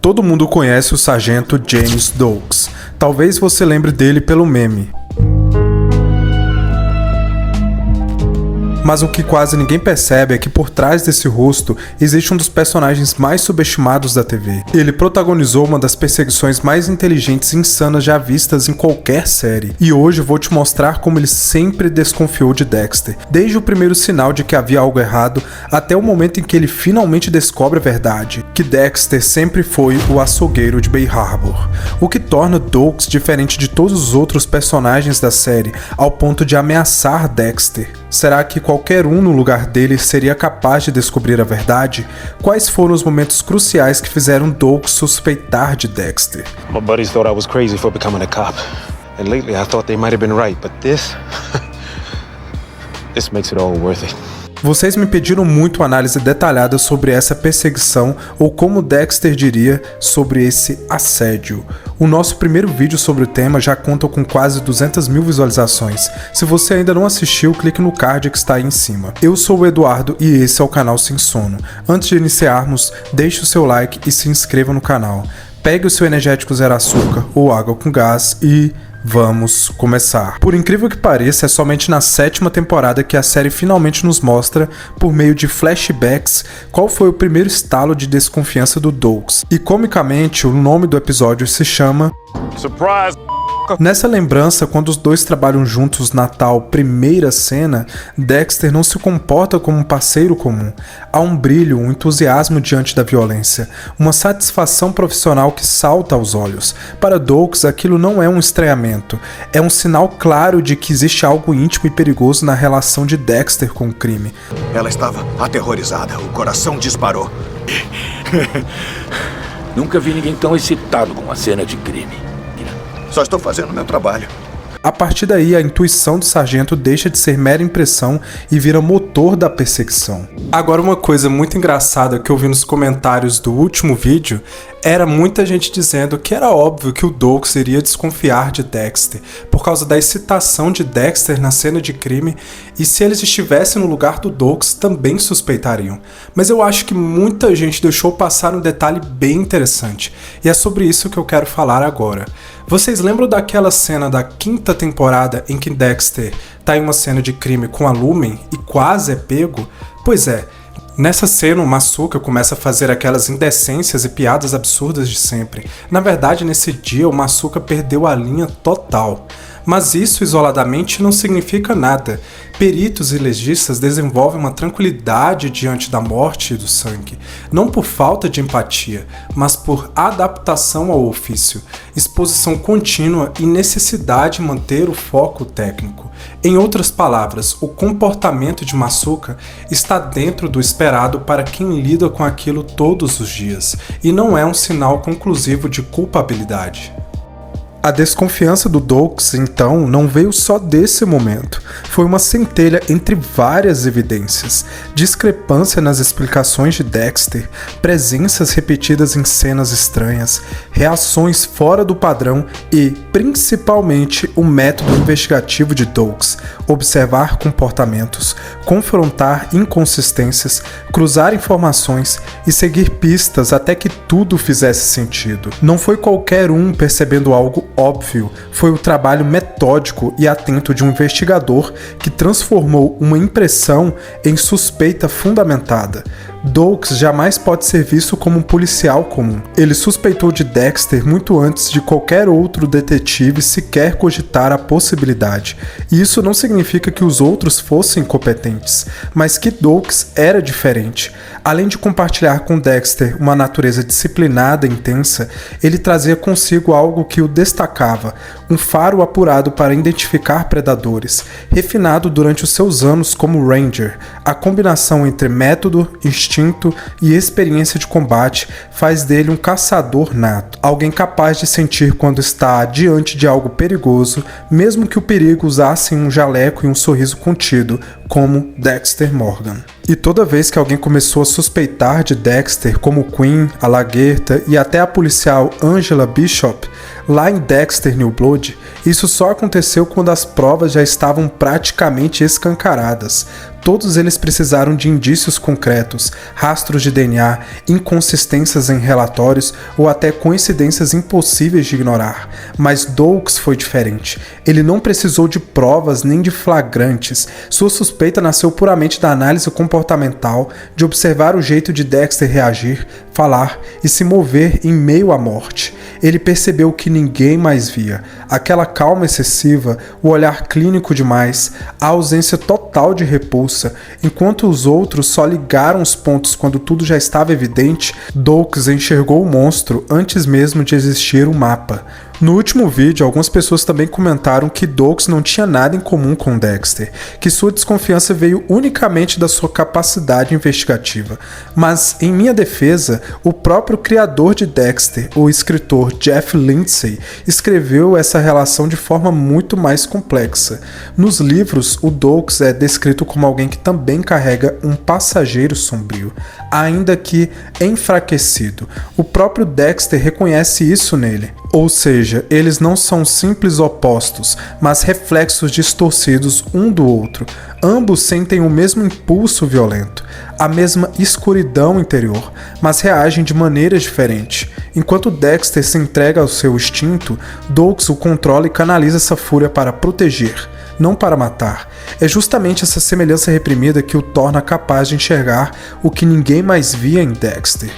Todo mundo conhece o sargento James Doakes. Talvez você lembre dele pelo meme. Mas o que quase ninguém percebe é que por trás desse rosto existe um dos personagens mais subestimados da TV. Ele protagonizou uma das perseguições mais inteligentes e insanas já vistas em qualquer série. E hoje vou te mostrar como ele sempre desconfiou de Dexter, desde o primeiro sinal de que havia algo errado até o momento em que ele finalmente descobre a verdade, que Dexter sempre foi o açougueiro de Bay Harbor. O que torna Doakes diferente de todos os outros personagens da série, ao ponto de ameaçar Dexter. Será que qualquer um no lugar dele seria capaz de descobrir a verdade? Quais foram os momentos cruciais que fizeram Doakes suspeitar de Dexter? My buddies thought I was crazy for becoming a cop. And lately I thought they might have been right, but this makes it all worth it. Vocês me pediram muito análise detalhada sobre essa perseguição, ou como Dexter diria sobre esse assédio. O nosso primeiro vídeo sobre o tema já conta com quase 200 mil visualizações. Se você ainda não assistiu, clique no card que está aí em cima. Eu sou o Eduardo e esse é o canal Sem Sono. Antes de iniciarmos, deixe o seu like e se inscreva no canal. Pegue o seu energético zero açúcar ou água com gás e... vamos começar. Por incrível que pareça, é somente na 7ª temporada que a série finalmente nos mostra, por meio de flashbacks, qual foi o primeiro estalo de desconfiança do Doakes. E comicamente, o nome do episódio se chama Surprise! Nessa lembrança, quando os dois trabalham juntos na tal primeira cena, Dexter não se comporta como um parceiro comum. Há um brilho, um entusiasmo diante da violência, uma satisfação profissional que salta aos olhos. Para Doakes, aquilo não é um estranhamento, é um sinal claro de que existe algo íntimo e perigoso na relação de Dexter com o crime. Ela estava aterrorizada, o coração disparou. Nunca vi ninguém tão excitado com uma cena de crime. Só estou fazendo meu trabalho. A partir daí, a intuição do sargento deixa de ser mera impressão e vira motor da perseguição. Agora, uma coisa muito engraçada que eu vi nos comentários do último vídeo era muita gente dizendo que era óbvio que o Doakes iria desconfiar de Dexter por causa da excitação de Dexter na cena de crime, e se eles estivessem no lugar do Doakes também suspeitariam. Mas eu acho que muita gente deixou passar um detalhe bem interessante, e é sobre isso que eu quero falar agora. Vocês lembram daquela cena da 5ª temporada em que Dexter tá em uma cena de crime com a Lumen e quase é pego? Pois é, nessa cena o Masuka começa a fazer aquelas indecências e piadas absurdas de sempre. Na verdade, nesse dia o Masuka perdeu a linha total. Mas isso isoladamente não significa nada. Peritos e legistas desenvolvem uma tranquilidade diante da morte e do sangue, não por falta de empatia, mas por adaptação ao ofício, exposição contínua e necessidade de manter o foco técnico. Em outras palavras, o comportamento de Masuka está dentro do esperado para quem lida com aquilo todos os dias, e não é um sinal conclusivo de culpabilidade. A desconfiança do Doakes, então, não veio só desse momento. Foi uma centelha entre várias evidências, discrepância nas explicações de Dexter, presenças repetidas em cenas estranhas, reações fora do padrão e, principalmente, o método investigativo de Doakes: observar comportamentos, confrontar inconsistências, cruzar informações e seguir pistas até que tudo fizesse sentido. Não foi qualquer um percebendo algo óbvio, foi o trabalho metódico e atento de um investigador que transformou uma impressão em suspeita fundamentada. Doakes jamais pode ser visto como um policial comum. Ele suspeitou de Dexter muito antes de qualquer outro detetive sequer cogitar a possibilidade. E isso não significa que os outros fossem incompetentes, mas que Doakes era diferente. Além de compartilhar com Dexter uma natureza disciplinada e intensa, ele trazia consigo algo que o destacava: um faro apurado para identificar predadores, refinado durante os seus anos como Ranger. A combinação entre método, instinto e experiência de combate faz dele um caçador nato, alguém capaz de sentir quando está diante de algo perigoso, mesmo que o perigo usasse um jaleco e um sorriso contido, como Dexter Morgan. E toda vez que alguém começou a suspeitar de Dexter, como Quinn, a Lagertha e até a policial Angela Bishop, lá em Dexter New Blood, isso só aconteceu quando as provas já estavam praticamente escancaradas. Todos eles precisaram de indícios concretos, rastros de DNA, inconsistências em relatórios ou até coincidências impossíveis de ignorar. Mas Doakes foi diferente. Ele não precisou de provas nem de flagrantes. Sua suspeita nasceu puramente da análise comportamental, de observar o jeito de Dexter reagir, falar e se mover em meio à morte. Ele percebeu que ninguém mais via. Aquela calma excessiva, o olhar clínico demais, a ausência total de repulsa. Enquanto os outros só ligaram os pontos quando tudo já estava evidente, Doakes enxergou o monstro antes mesmo de existir um mapa. No último vídeo, algumas pessoas também comentaram que Doakes não tinha nada em comum com Dexter, que sua desconfiança veio unicamente da sua capacidade investigativa. Mas, em minha defesa, o próprio criador de Dexter, o escritor Jeff Lindsay, escreveu essa relação de forma muito mais complexa. Nos livros, o Doakes é descrito como alguém que também carrega um passageiro sombrio, ainda que enfraquecido. O próprio Dexter reconhece isso nele. Ou seja, eles não são simples opostos, mas reflexos distorcidos um do outro. Ambos sentem o mesmo impulso violento, a mesma escuridão interior, mas reagem de maneiras diferentes. Enquanto Dexter se entrega ao seu instinto, Doakes o controla e canaliza essa fúria para proteger, não para matar. É justamente essa semelhança reprimida que o torna capaz de enxergar o que ninguém mais via em Dexter.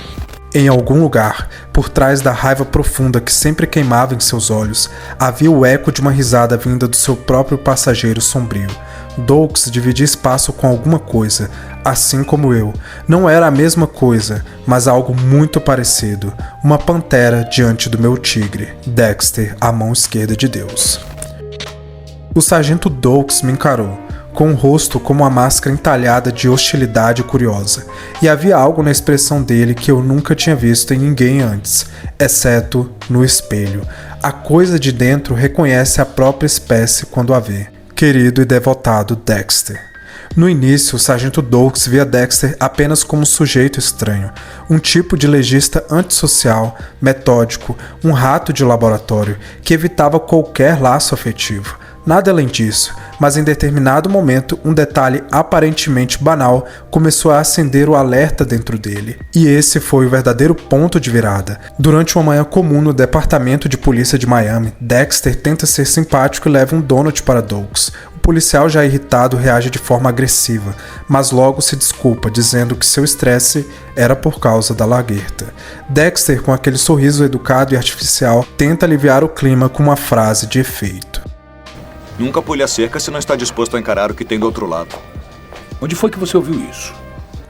Em algum lugar, por trás da raiva profunda que sempre queimava em seus olhos, havia o eco de uma risada vinda do seu próprio passageiro sombrio. Doakes dividia espaço com alguma coisa, assim como eu. Não era a mesma coisa, mas algo muito parecido. Uma pantera diante do meu tigre. Dexter, a mão esquerda de Deus. O sargento Doakes me encarou, com um rosto como uma máscara entalhada de hostilidade curiosa, e havia algo na expressão dele que eu nunca tinha visto em ninguém antes, exceto no espelho. A coisa de dentro reconhece a própria espécie quando a vê. Querido e devotado Dexter. No início, o sargento Doakes via Dexter apenas como um sujeito estranho, um tipo de legista antissocial, metódico, um rato de laboratório que evitava qualquer laço afetivo. Nada além disso, mas em determinado momento um detalhe aparentemente banal começou a acender o alerta dentro dele. E esse foi o verdadeiro ponto de virada. Durante uma manhã comum no departamento de polícia de Miami, Dexter tenta ser simpático e leva um donut para Doakes. O policial, já irritado, reage de forma agressiva, mas logo se desculpa, dizendo que seu estresse era por causa da lagarta. Dexter, com aquele sorriso educado e artificial, tenta aliviar o clima com uma frase de efeito. Nunca pule a cerca se não está disposto a encarar o que tem do outro lado. Onde foi que você ouviu isso?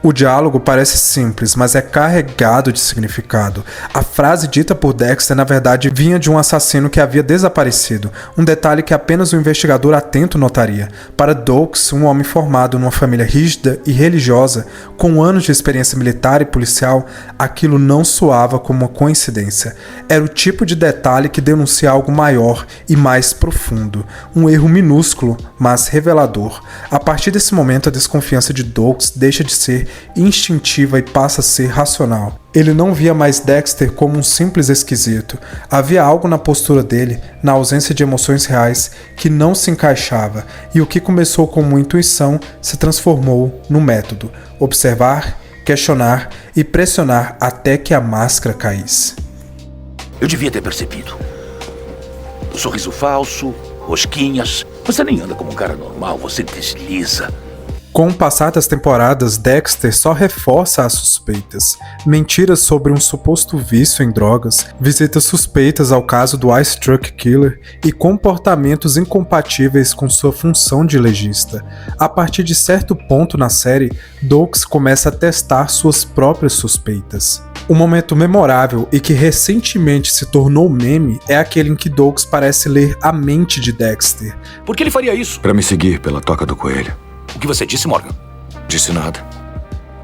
O diálogo parece simples, mas é carregado de significado. A frase dita por Dexter, na verdade, vinha de um assassino que havia desaparecido, um detalhe que apenas um investigador atento notaria. Para Doakes, um homem formado numa família rígida e religiosa, com anos de experiência militar e policial, aquilo não soava como uma coincidência. Era o tipo de detalhe que denuncia algo maior e mais profundo. Um erro minúsculo, mas revelador. A partir desse momento, a desconfiança de Doakes deixa de ser instintiva e passa a ser racional. Ele não via mais Dexter como um simples esquisito. Havia algo na postura dele, na ausência de emoções reais, que não se encaixava, e o que começou como uma intuição se transformou num método: observar, questionar e pressionar até que a máscara caísse. Eu devia ter percebido. O sorriso falso, rosquinhas. Você nem anda como um cara normal, você desliza. Com o passar das temporadas, Dexter só reforça as suspeitas. Mentiras sobre um suposto vício em drogas, visitas suspeitas ao caso do Ice Truck Killer e comportamentos incompatíveis com sua função de legista. A partir de certo ponto na série, Doakes começa a testar suas próprias suspeitas. Um momento memorável e que recentemente se tornou meme é aquele em que Doakes parece ler a mente de Dexter. Por que ele faria isso? Para me seguir pela toca do coelho. O que você disse, Morgan? Disse nada.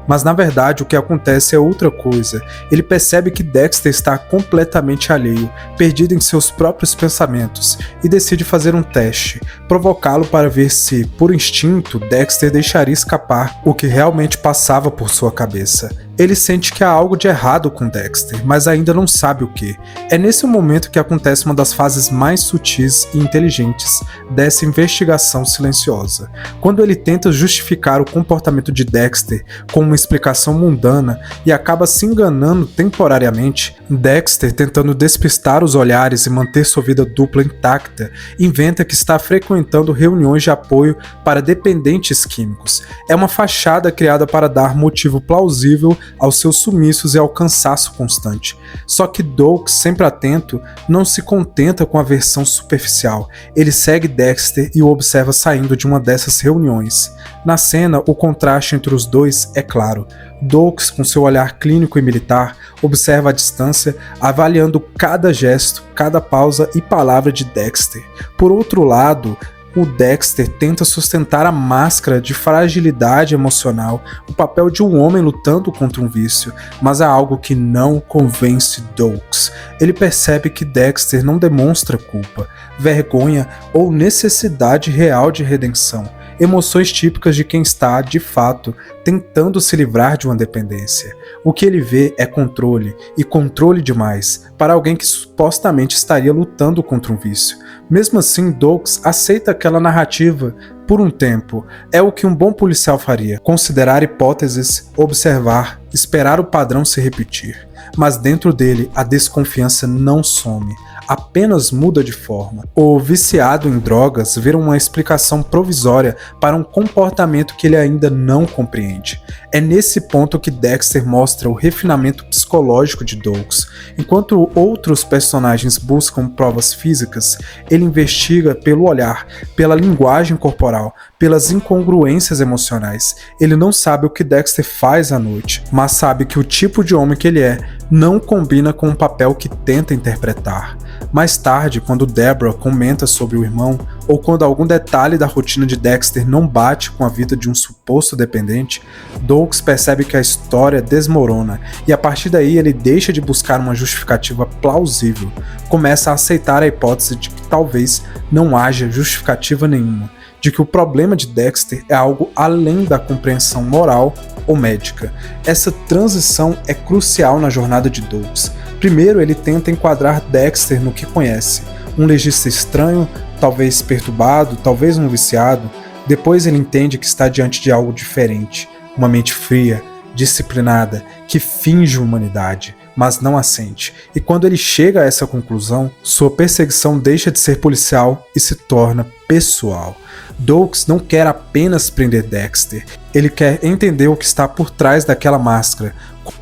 Mas na verdade o que acontece é outra coisa. Ele percebe que Dexter está completamente alheio, perdido em seus próprios pensamentos, e decide fazer um teste, provocá-lo para ver se, por instinto, Dexter deixaria escapar o que realmente passava por sua cabeça. Ele sente que há algo de errado com Dexter, mas ainda não sabe o que. É nesse momento que acontece uma das fases mais sutis e inteligentes dessa investigação silenciosa. Quando ele tenta justificar o comportamento de Dexter com uma explicação mundana e acaba se enganando temporariamente, Dexter, tentando despistar os olhares e manter sua vida dupla intacta, inventa que está frequentando reuniões de apoio para dependentes químicos. É uma fachada criada para dar motivo plausível aos seus sumiços e ao cansaço constante. Só que Doakes, sempre atento, não se contenta com a versão superficial. Ele segue Dexter e o observa saindo de uma dessas reuniões. Na cena, o contraste entre os dois é claro. Doakes, com seu olhar clínico e militar, observa a distância, avaliando cada gesto, cada pausa e palavra de Dexter. Por outro lado, o Dexter tenta sustentar a máscara de fragilidade emocional, o papel de um homem lutando contra um vício, mas há algo que não convence Doakes. Ele percebe que Dexter não demonstra culpa, vergonha ou necessidade real de redenção, emoções típicas de quem está, de fato, tentando se livrar de uma dependência. O que ele vê é controle, e controle demais, para alguém que supostamente estaria lutando contra um vício. Mesmo assim, Doakes aceita aquela narrativa por um tempo. É o que um bom policial faria: considerar hipóteses, observar, esperar o padrão se repetir. Mas dentro dele, a desconfiança não some, apenas muda de forma. O viciado em drogas vê uma explicação provisória para um comportamento que ele ainda não compreende. É nesse ponto que Dexter mostra o refinamento psicológico de Doakes. Enquanto outros personagens buscam provas físicas, ele investiga pelo olhar, pela linguagem corporal, pelas incongruências emocionais. Ele não sabe o que Dexter faz à noite, mas sabe que o tipo de homem que ele é não combina com o papel que tenta interpretar. Mais tarde, quando Deborah comenta sobre o irmão, ou quando algum detalhe da rotina de Dexter não bate com a vida de um suposto dependente, Doakes percebe que a história desmorona, e a partir daí ele deixa de buscar uma justificativa plausível, começa a aceitar a hipótese de que talvez não haja justificativa nenhuma, de que o problema de Dexter é algo além da compreensão moral ou médica. Essa transição é crucial na jornada de Doakes. Primeiro, ele tenta enquadrar Dexter no que conhece, um legista estranho, talvez perturbado, talvez um viciado. Depois ele entende que está diante de algo diferente, uma mente fria, disciplinada, que finge humanidade, mas não a sente. E quando ele chega a essa conclusão, sua perseguição deixa de ser policial e se torna pessoal. Doakes não quer apenas prender Dexter, ele quer entender o que está por trás daquela máscara,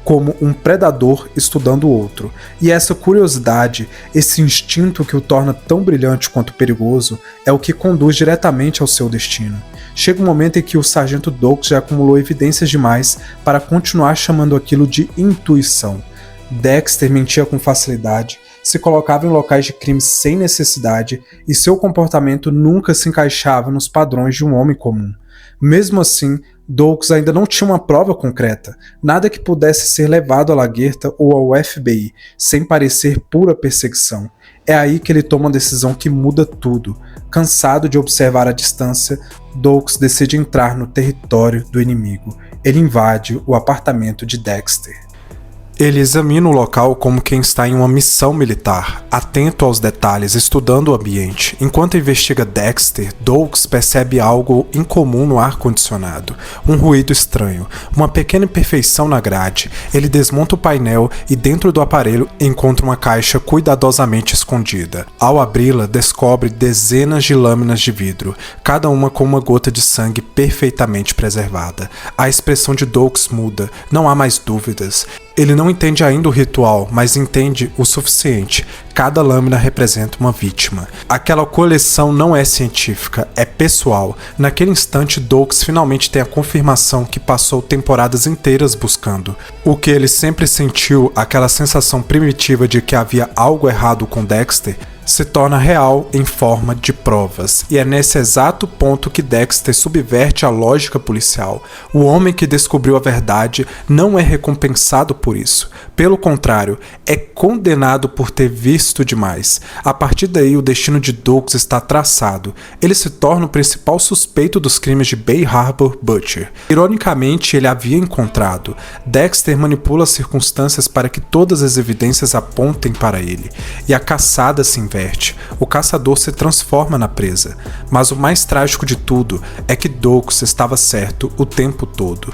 como um predador estudando o outro. E essa curiosidade, esse instinto que o torna tão brilhante quanto perigoso, é o que conduz diretamente ao seu destino. Chega um momento em que o sargento Doakes já acumulou evidências demais para continuar chamando aquilo de intuição. Dexter mentia com facilidade, se colocava em locais de crime sem necessidade e seu comportamento nunca se encaixava nos padrões de um homem comum. Mesmo assim, Doakes ainda não tinha uma prova concreta, nada que pudesse ser levado à Laguerta ou ao FBI, sem parecer pura perseguição. É aí que ele toma uma decisão que muda tudo. Cansado de observar a distância, Doakes decide entrar no território do inimigo. Ele invade o apartamento de Dexter. Ele examina o local como quem está em uma missão militar, atento aos detalhes, estudando o ambiente. Enquanto investiga Dexter, Doakes percebe algo incomum no ar-condicionado, um ruído estranho, uma pequena imperfeição na grade. Ele desmonta o painel e dentro do aparelho encontra uma caixa cuidadosamente escondida. Ao abri-la, descobre dezenas de lâminas de vidro, cada uma com uma gota de sangue perfeitamente preservada. A expressão de Doakes muda, não há mais dúvidas. Ele não entende ainda o ritual, mas entende o suficiente. Cada lâmina representa uma vítima. Aquela coleção não é científica, é pessoal. Naquele instante, Doakes finalmente tem a confirmação que passou temporadas inteiras buscando. O que ele sempre sentiu, aquela sensação primitiva de que havia algo errado com Dexter, se torna real em forma de provas, e é nesse exato ponto que Dexter subverte a lógica policial. O homem que descobriu a verdade não é recompensado por isso, pelo contrário, é condenado por ter visto demais. A partir daí, o destino de Doakes está traçado. Ele se torna o principal suspeito dos crimes de Bay Harbor Butcher. Ironicamente, ele havia encontrado. Dexter manipula as circunstâncias para que todas as evidências apontem para ele, e a caçada se inverte. O caçador se transforma na presa, mas o mais trágico de tudo é que Doakes estava certo o tempo todo.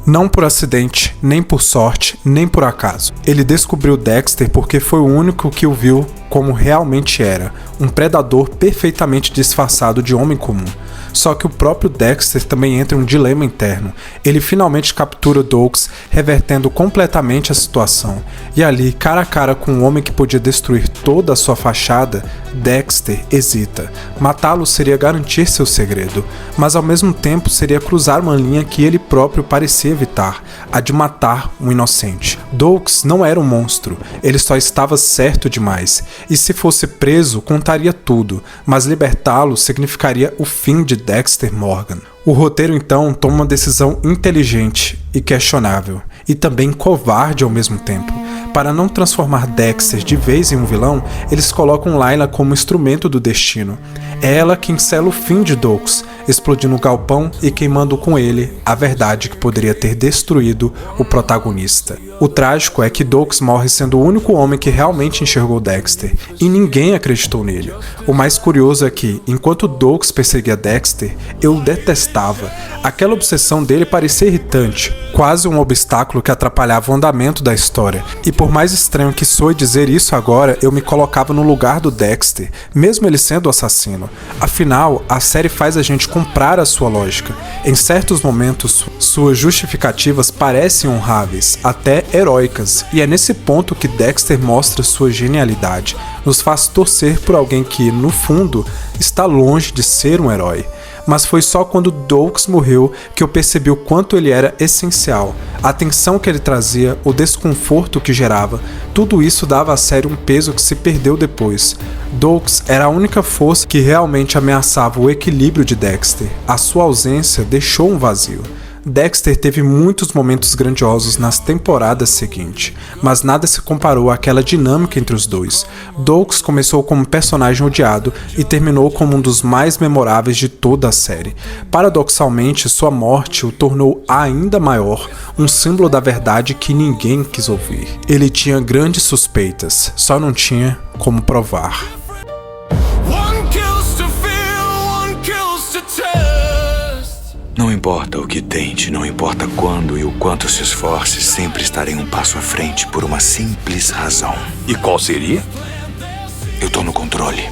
Não por acidente, nem por sorte, nem por acaso. Ele descobriu Dexter porque foi o único que o viu como realmente era, um predador perfeitamente disfarçado de homem comum. Só que o próprio Dexter também entra em um dilema interno. Ele finalmente captura Doakes, revertendo completamente a situação. E ali, cara a cara com um homem que podia destruir toda a sua fachada, Dexter hesita. Matá-lo seria garantir seu segredo, mas ao mesmo tempo seria cruzar uma linha que ele próprio parecia evitar, a de matar um inocente. Doakes não era um monstro, ele só estava certo demais, e se fosse preso, contaria tudo, mas libertá-lo significaria o fim de Dexter Morgan. O roteiro então toma uma decisão inteligente e questionável, e também covarde ao mesmo tempo. Para não transformar Dexter de vez em um vilão, eles colocam Layla como instrumento do destino. É ela quem sela o fim de Doakes, explodindo o galpão e queimando com ele a verdade que poderia ter destruído o protagonista. O trágico é que Doakes morre sendo o único homem que realmente enxergou Dexter, e ninguém acreditou nele. O mais curioso é que, enquanto Doakes perseguia Dexter, eu o detestava. Aquela obsessão dele parecia irritante, quase um obstáculo que atrapalhava o andamento da história. E por mais estranho que soe dizer isso agora, eu me colocava no lugar do Dexter, mesmo ele sendo o assassino. Afinal, a série faz a gente comprar a sua lógica. Em certos momentos, suas justificativas parecem honráveis, até heróicas, e é nesse ponto que Dexter mostra sua genialidade. Nos faz torcer por alguém que, no fundo, está longe de ser um herói. Mas foi só quando Doakes morreu que eu percebi o quanto ele era essencial. A tensão que ele trazia, o desconforto que gerava, tudo isso dava à série um peso que se perdeu depois. Doakes era a única força que realmente ameaçava o equilíbrio de Dexter. A sua ausência deixou um vazio. Dexter teve muitos momentos grandiosos nas temporadas seguintes, mas nada se comparou àquela dinâmica entre os dois. Doakes começou como um personagem odiado e terminou como um dos mais memoráveis de toda a série. Paradoxalmente, sua morte o tornou ainda maior, um símbolo da verdade que ninguém quis ouvir. Ele tinha grandes suspeitas, só não tinha como provar. Não importa o que tente, não importa quando e o quanto se esforce, sempre estarei um passo à frente por uma simples razão. E qual seria? Eu tô no controle.